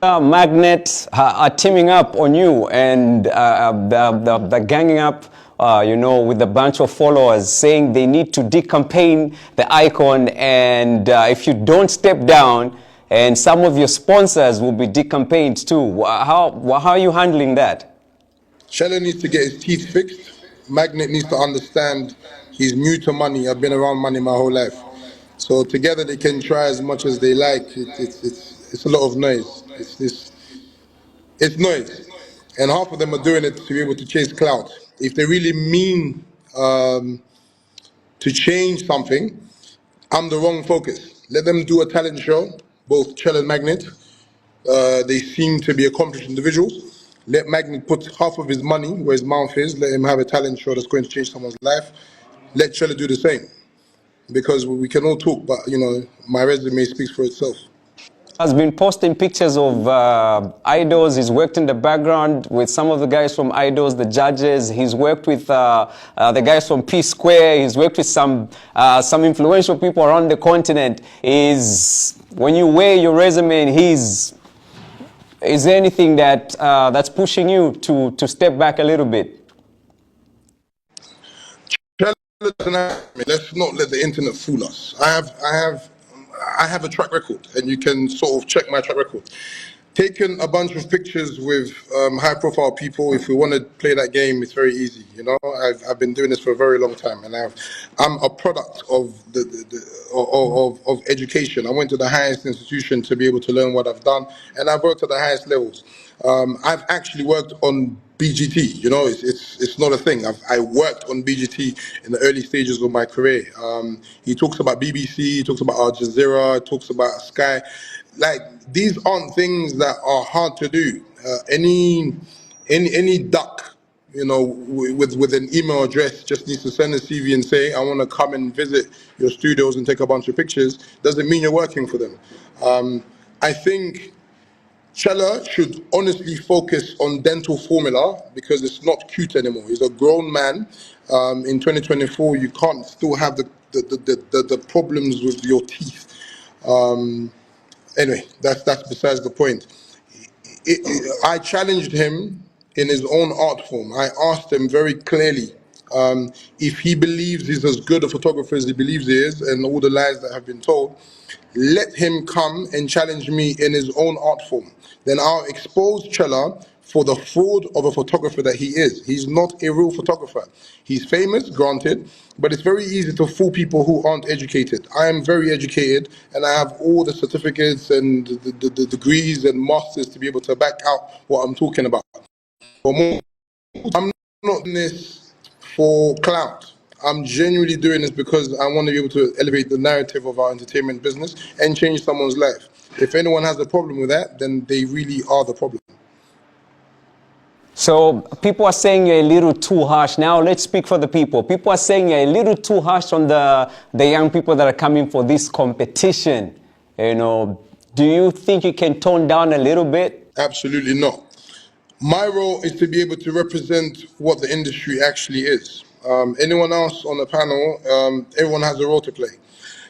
Magnate are teaming up on you and they're ganging up, with a bunch of followers saying they need to decampaign the icon, and if you don't step down, and some of your sponsors will be decampaigned too. How are you handling that? Chellah needs to get his teeth fixed. Magnate needs to understand he's new to money. I've been around money my whole life. So together they can try as much as they like. It's a lot of noise. It's noise. And half of them are doing it to be able to chase clout. If they really mean to change something, I'm the wrong focus. Let them do a talent show, both Chellah and Magnate. They seem to be accomplished individuals. Let Magnate put half of his money where his mouth is. Let him have a talent show that's going to change someone's life. Let Chellah do the same. Because we can all talk, but my resume speaks for itself. Has been posting pictures of idols. He's worked in the background with some of the guys from idols, the judges. He's worked with the guys from P Square. He's worked with some influential people around the continent. When you weigh your resume, is there anything that's pushing you to step back a little bit? Let's not let the internet fool us. I have a track record, and you can sort of check my track record. Taken a bunch of pictures with high-profile people. If we want to play that game, it's very easy. I've been doing this for a very long time, and I'm a product of of education. I went to the highest institution to be able to learn what I've done, and I've worked at the highest levels. I've actually worked on BGT. It's not a thing. I worked on BGT in the early stages of my career. He talks about BBC, he talks about Al Jazeera, he talks about Sky. Like, these aren't things that are hard to do. Any duck, with an email address just needs to send a CV and say, I want to come and visit your studios and take a bunch of pictures. Doesn't mean you're working for them. I think Chellah should honestly focus on dental formula because it's not cute anymore. He's a grown man. In 2024, you can't still have the problems with your teeth. Anyway, that's besides the point. I challenged him in his own art form. I asked him very clearly if he believes he's as good a photographer as he believes he is, and all the lies that have been told. Let him come and challenge me in his own art form. Then I'll expose Chellah for the fraud of a photographer that he is. He's not a real photographer. He's famous, granted, but it's very easy to fool people who aren't educated. I am very educated, and I have all the certificates and the degrees and masters to be able to back out what I'm talking about. But more, I'm not doing this for clout. I'm genuinely doing this because I want to be able to elevate the narrative of our entertainment business and change someone's life. If anyone has a problem with that, then they really are the problem. So people are saying you're a little too harsh. Now let's speak for the people. People are saying you're a little too harsh on the young people that are coming for this competition. Do you think you can tone down a little bit? Absolutely not. My role is to be able to represent what the industry actually is. Anyone else on the panel, everyone has a role to play.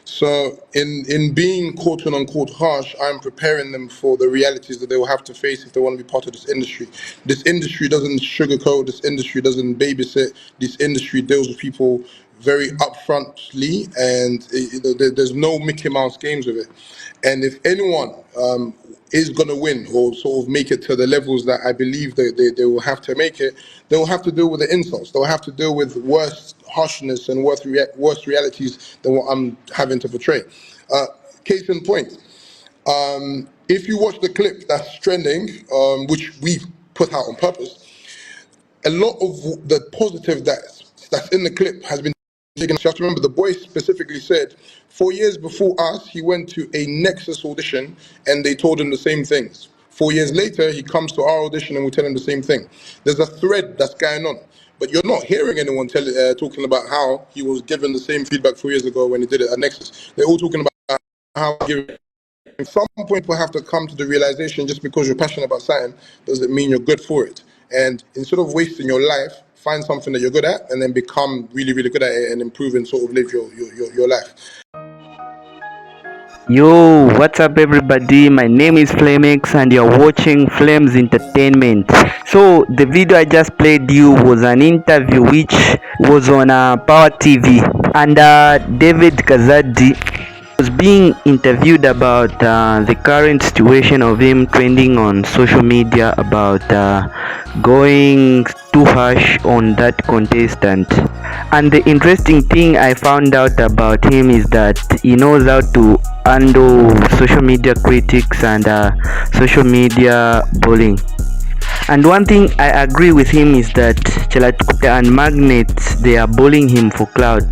So in being quote unquote harsh, I'm preparing them for the realities that they will have to face if they want to be part of this industry. This industry doesn't sugarcoat, this industry doesn't babysit, this industry deals with people very upfrontly, and there's no Mickey Mouse games with it. And if anyone is going to win or sort of make it to the levels that I believe they will have to make it, they will have to deal with the insults. They'll have to deal with worse harshness and worse realities than what I'm having to portray. Case in point, if you watch the clip that's trending, which we put out on purpose, a lot of the positive that's in the clip has been taken. You have to remember, the boy specifically said 4 years before us, he went to a Nexus audition and they told him the same things. 4 years later, he comes to our audition and we tell him the same thing. There's a thread that's going on, but you're not hearing anyone talking about how he was given the same feedback 4 years ago when he did it at Nexus. They're all talking about how at some point we'll have to come to the realization just because you're passionate about something doesn't mean you're good for it. And instead of wasting your life, find something that you're good at and then become really, really good at it and improve and sort of live your life. Yo, what's up everybody? My name is Flamex and you're watching Flames Entertainment. So, the video I just played you was an interview which was on Power TV, and David Kazadi was being interviewed about the current situation of him trending on social media about going too harsh on that contestant. And the interesting thing I found out about him is that he knows how to handle social media critics and social media bullying. And one thing I agree with him is that Chellah and Magnate, they are bullying him for clout.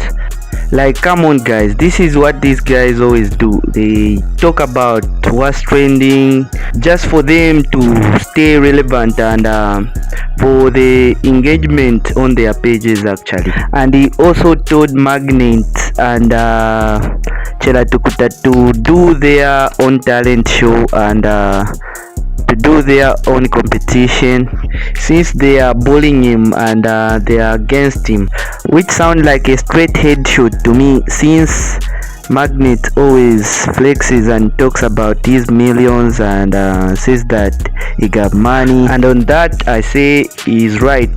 Like, come on guys, this is what these guys always do. They talk about what's trending just for them to stay relevant and for the engagement on their pages actually. And he also told Magnate and Chellah to do their own talent show and to do their own competition, since they are bullying him and they are against him, which sound like a straight headshot to me, since Magnate always flexes and talks about his millions and says that he got money, and on that I say he's right.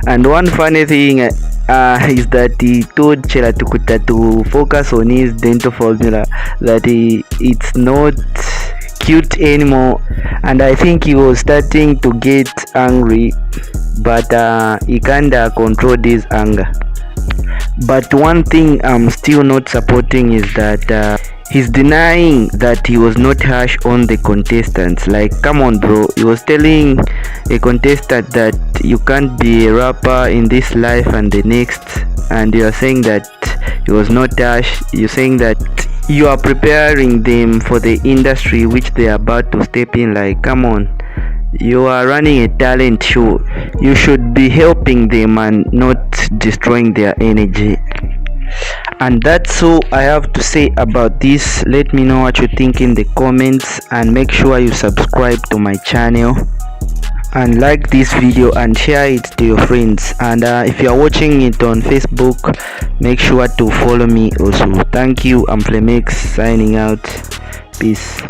And one funny thing is that he told Chellah to focus on his dental formula, that it's not cute anymore, and I think he was starting to get angry, but he kinda controlled his anger. But one thing I'm still not supporting is that he's denying that he was not harsh on the contestants. Like, come on bro, he was telling a contestant that you can't be a rapper in this life and the next, and you are saying that he was not harsh. You're saying that you are preparing them for the industry which they are about to step in. Like, come on, you are running a talent show, you should be helping them and not destroying their energy. And that's all I have to say about this. Let me know what you think in the comments, and make sure you subscribe to my channel and like this video and share it to your friends. And if you are watching it on Facebook, make sure to follow me also. Thank you. I'm Flamex signing out. Peace.